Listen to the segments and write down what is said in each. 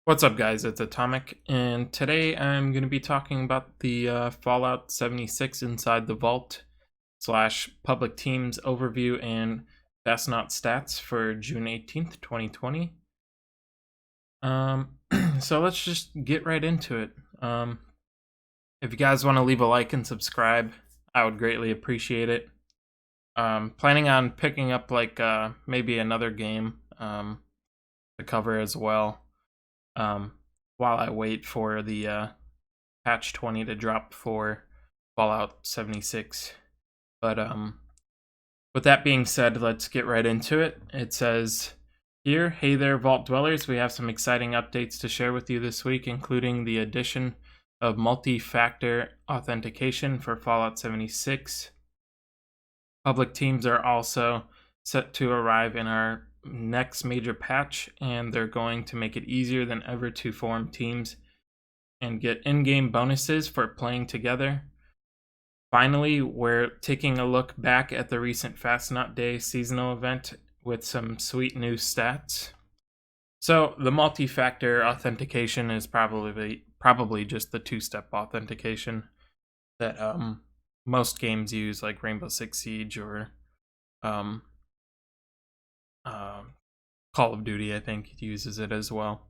What's up, guys? It's Atomic, and today I'm going to be talking about the Fallout 76 Inside the Vault slash Public Teams overview and Fasnacht stats for June 18th, 2020. So let's just get right into it. If you guys want to leave a like and subscribe, I would greatly appreciate it. Planning on picking up maybe another game to cover as well. While I wait for the patch 20 to drop for Fallout 76. But with that being said, let's get right into it. It says here, hey there, Vault Dwellers. We have some exciting updates to share with you this week, including the addition of multi-factor authentication for Fallout 76. Public teams are also set to arrive in our next major patch, and they're going to make it easier than ever to form teams and get in-game bonuses for playing together. Finally, we're taking a look back at the recent Fasnacht Day seasonal event with some sweet new stats. So the multi-factor authentication is probably just the two-step authentication that most games use, like Rainbow Six Siege or Call of Duty, I think, uses it as well.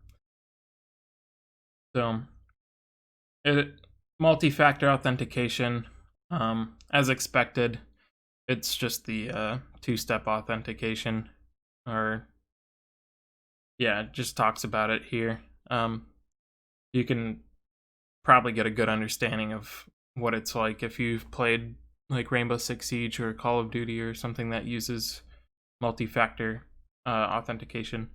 So, multi-factor authentication, as expected, it's just the two-step authentication, or yeah, it just talks about it here. You can probably get a good understanding of what it's like if you've played like Rainbow Six Siege or Call of Duty or something that uses multi-factor authentication.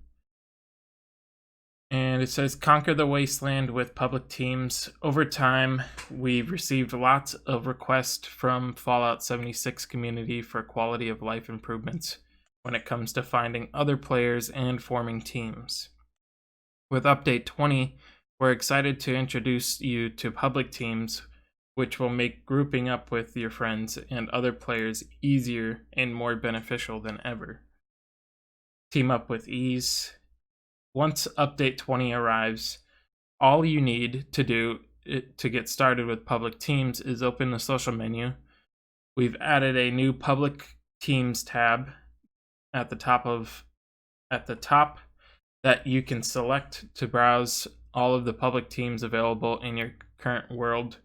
And it says, conquer the wasteland with public teams. Over time, we've received lots of requests from Fallout 76 community for quality of life improvements when it comes to finding other players and forming teams. With Update 20, we're excited to introduce you to public teams, which will make grouping up with your friends and other players easier and more beneficial than ever. Team up with ease. Once Update 20 arrives, all you need to do to get started with public teams is open the social menu. We've added a new public teams tab at the top that you can select to browse all of the public teams available in your current world.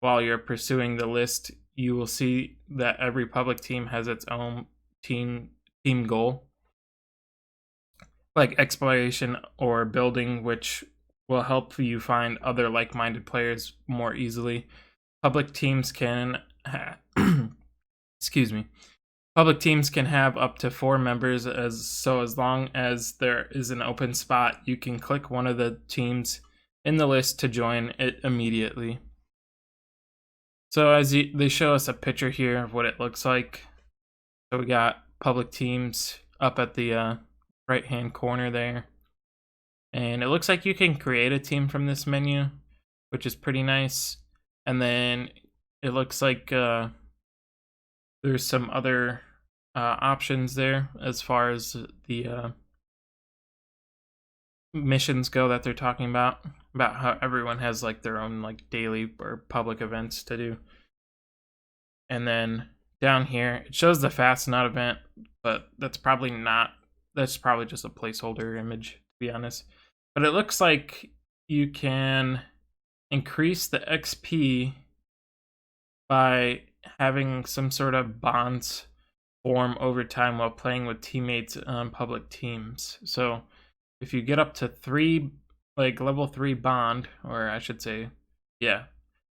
While you're pursuing the list, you will see that every public team has its own team goal, like exploration or building, which will help you find other like-minded players more easily. Public teams can Public teams can have up to 4 members, as long as there is an open spot, you can click one of the teams in the list to join it immediately. So they show us a picture here of what it looks like. So we got public teams up at the right hand corner there, and it looks like you can create a team from this menu, which is pretty nice. And then it looks like there's some other options there as far as the missions go that they're talking about how everyone has like their own like daily or public events to do. And then down here it shows the Fasnacht event, but that's probably just a placeholder image, to be honest. But it looks like you can increase the XP by having some sort of bonds form over time while playing with teammates on public teams. So if you get up to 3, like level 3 bond, or I should say, yeah,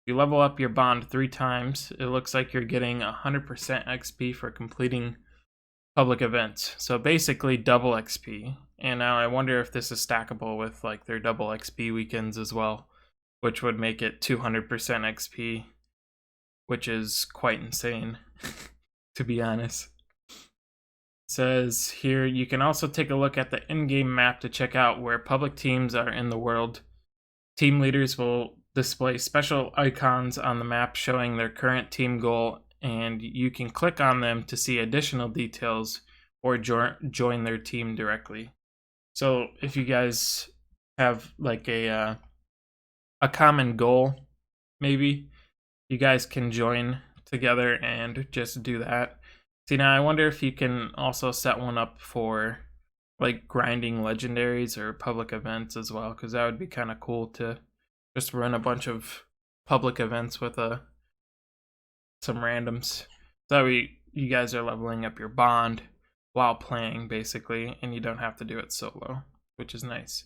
you level up your bond 3 times, it looks like you're getting 100% XP for completing public events. So basically double XP. And now I wonder if this is stackable with like their double XP weekends as well, which would make it 200% XP, which is quite insane, to be honest. It says here, you can also take a look at the in-game map to check out where public teams are in the world. Team leaders will display special icons on the map showing their current team goal, and you can click on them to see additional details or join their team directly. So if you guys have like a common goal, maybe you guys can join together and just do that. See, now I wonder if you can also set one up for like grinding legendaries or public events as well, because that would be kind of cool to just run a bunch of public events with some randoms. That way you guys are leveling up your bond while playing, basically, and you don't have to do it solo, which is nice.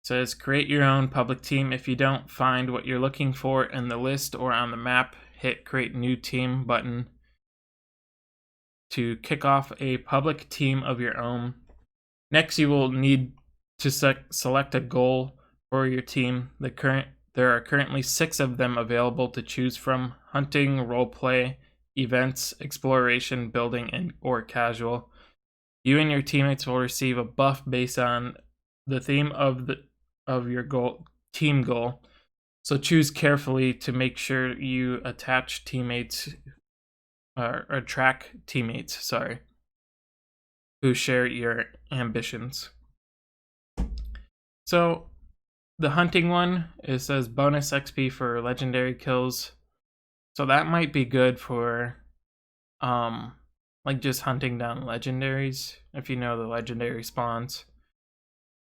It says create your own public team. If you don't find what you're looking for in the list or on the map, hit create new team button to kick off a public team of your own. Next, you will need to select a goal for your team. There are currently 6 of them available to choose from: hunting, roleplay, events, exploration, building, or casual. You and your teammates will receive a buff based on the theme of your team goal. So choose carefully to make sure you attract teammates who share your ambitions. So the hunting one, it says bonus XP for legendary kills. So that might be good for like just hunting down legendaries, if you know the legendary spawns.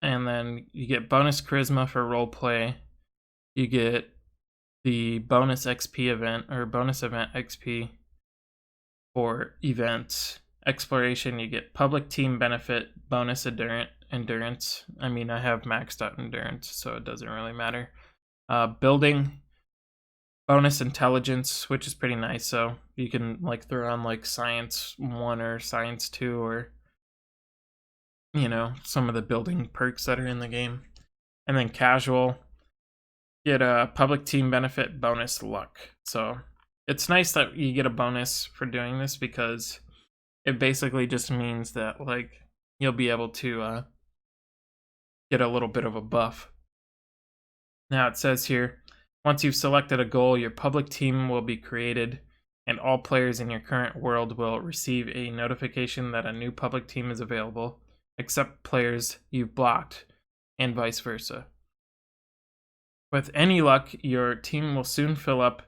And then you get bonus charisma for roleplay. You get the bonus XP event, or bonus event XP for events. Exploration, you get public team benefit, bonus endurance. I mean, I have maxed out endurance, so it doesn't really matter. Building, bonus intelligence, which is pretty nice. So you can like throw on like science 1 or science 2, or you know, some of the building perks that are in the game. And then casual, get a public team benefit, bonus luck. So it's nice that you get a bonus for doing this, because it basically just means that like you'll be able to get a little bit of a buff. Now it says here, once you've selected a goal, your public team will be created, and all players in your current world will receive a notification that a new public team is available, except players you've blocked, and vice versa. With any luck, your team will soon fill up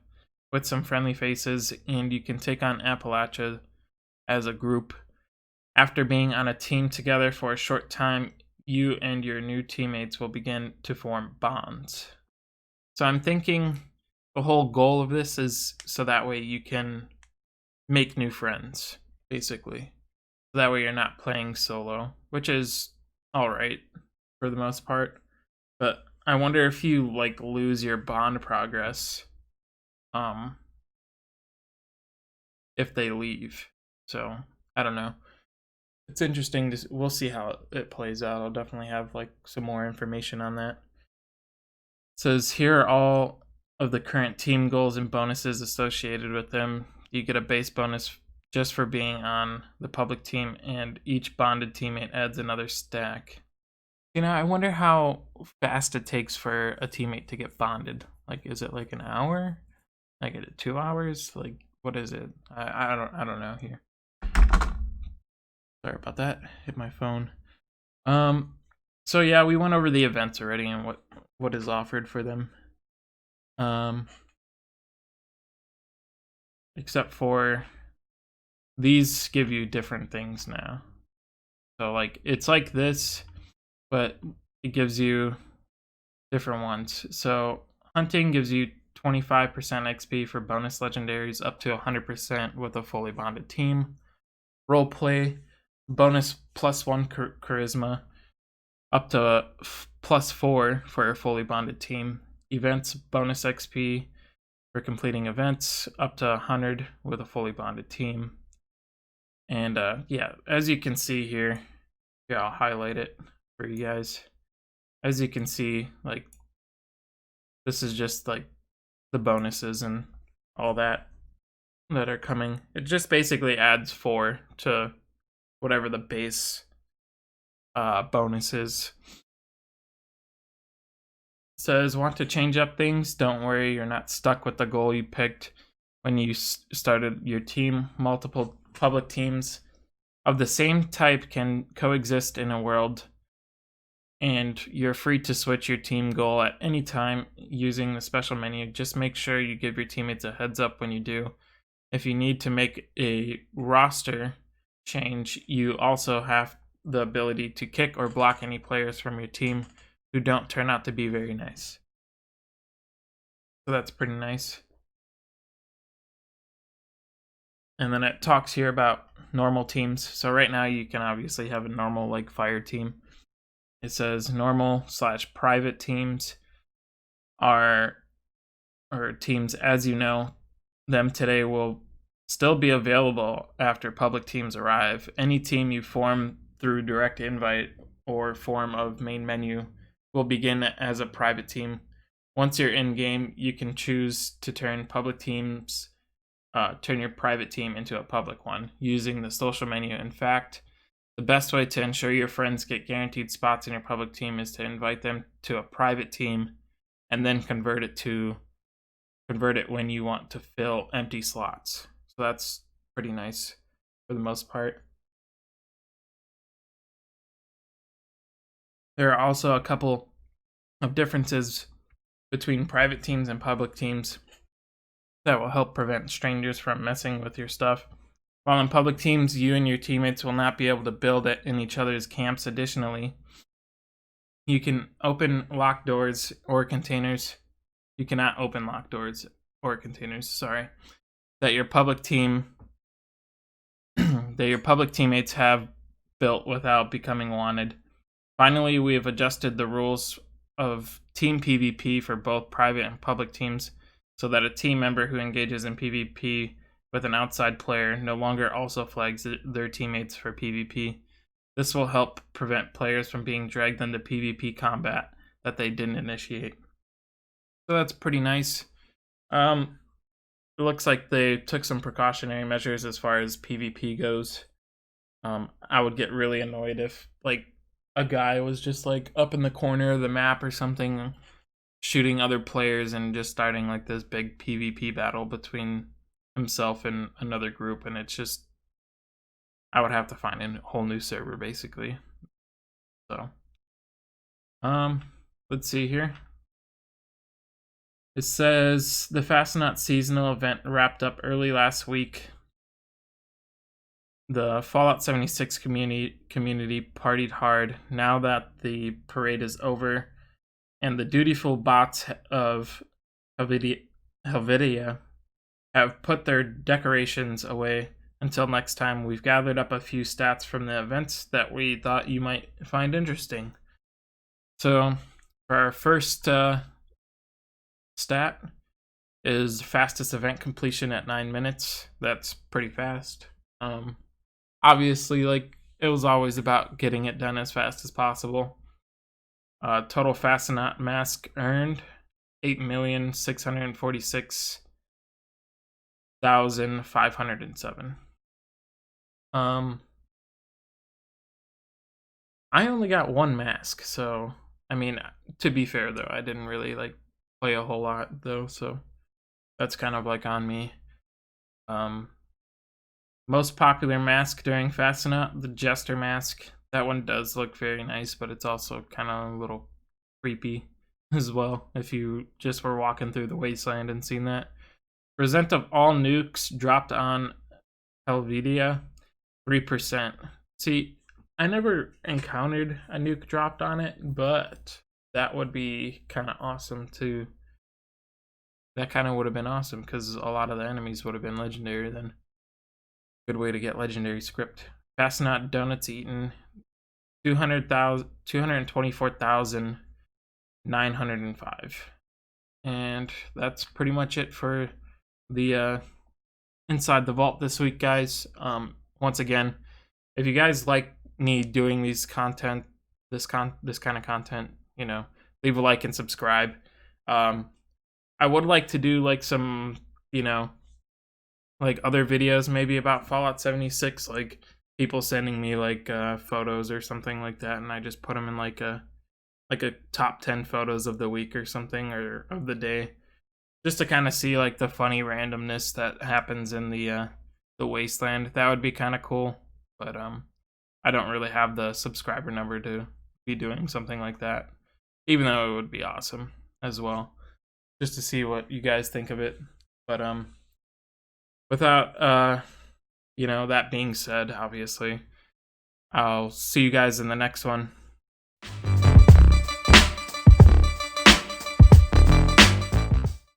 with some friendly faces, and you can take on Appalachia as a group. After being on a team together for a short time, you and your new teammates will begin to form bonds. So I'm thinking the whole goal of this is so that way you can make new friends, basically. So that way you're not playing solo, which is alright for the most part. But I wonder if you like lose your bond progress if they leave. So I don't know. It's interesting we'll see how it plays out. I'll definitely have like some more information on that. It says here are all of the current team goals and bonuses associated with them. You get a base bonus just for being on the public team, and each bonded teammate adds another stack. You know, I wonder how fast it takes for a teammate to get bonded. Like, is it like an hour? Like 2 hours? Like, what is it? I don't know here. Sorry about that. Hit my phone. So yeah, we went over the events already and what is offered for them. Except for these give you different things now. So like it's like this, but it gives you different ones. So hunting gives you 25% XP for bonus legendaries up to 100% with a fully bonded team. Roleplay, bonus +1 charisma up to +4 for a fully bonded team. Events, bonus XP for completing events up to 100 with a fully bonded team. And yeah, as you can see here, yeah, I'll highlight it for you guys. As you can see, like this is just like the bonuses and all that are coming. It just basically adds 4 to whatever the base bonus is. Says, want to change up things? Don't worry, you're not stuck with the goal you picked when you started your team. Multiple public teams of the same type can coexist in a world and you're free to switch your team goal at any time using the special menu. Just make sure you give your teammates a heads up when you do. If you need to make a roster change, you also have the ability to kick or block any players from your team who don't turn out to be very nice. So that's pretty nice. And then it talks here about normal teams. So right now you can obviously have a normal like fire team. It says normal/private teams are, or teams as you know them today, will still be available after public teams arrive. Any team you form through direct invite or form of main menu will begin as a private team. Once you're in game, you can choose to turn your private team into a public one using the social menu. In fact, the best way to ensure your friends get guaranteed spots in your public team is to invite them to a private team and then convert it when you want to fill empty slots. So that's pretty nice for the most part. There are also a couple of differences between private teams and public teams that will help prevent strangers from messing with your stuff. While in public teams, you and your teammates will not be able to build in each other's camps. Additionally, you can open locked doors or containers. You cannot open locked doors or containers, that your public teammates have built without becoming wanted. Finally, we have adjusted the rules of team PvP for both private and public teams so that a team member who engages in PvP with an outside player no longer also flags their teammates for PvP. This will help prevent players from being dragged into PvP combat that they didn't initiate. So that's pretty nice. It looks like they took some precautionary measures as far as PvP goes. I would get really annoyed if like a guy was just like up in the corner of the map or something, shooting other players and just starting like this big PvP battle between himself and another group, and it's just, I would have to find a whole new server basically. So let's see here. It says the Fasnacht seasonal event wrapped up early last week. The Fallout 76 community partied hard now that the parade is over, and the dutiful bots of Helvetia have put their decorations away. Until next time, we've gathered up a few stats from the events that we thought you might find interesting. So, for our first stat is fastest event completion at 9 minutes. That's pretty fast. Obviously, like, it was always about getting it done as fast as possible. Total Fasnacht mask earned 8,646,507. I only got one mask, so I mean, to be fair though, I didn't really like play a whole lot though, so that's kind of like on me. Most popular mask during Fasnacht, the Jester mask. That one does look very nice, but it's also kind of a little creepy as well if you just were walking through the wasteland and seen that. Percent of all nukes dropped on Helvetia, 3%. See, I never encountered a nuke dropped on it, but that would be kind of awesome too. That kind of would have been awesome because a lot of the enemies would have been legendary then. Good way to get legendary script. Fasnacht donuts eaten, 224,905. And that's pretty much it for the Inside the Vault this week, guys. Once again, if you guys like me doing this kind of content, you know, leave a like and subscribe. I would like to do like some, you know, like other videos maybe about Fallout 76, like people sending me like photos or something like that, and I just put them in like a top 10 photos of the week or something, or of the day, just to kind of see like the funny randomness that happens in the wasteland. That would be kind of cool, but I don't really have the subscriber number to be doing something like that, even though it would be awesome as well, just to see what you guys think of it. But without that being said, obviously, I'll see you guys in the next one.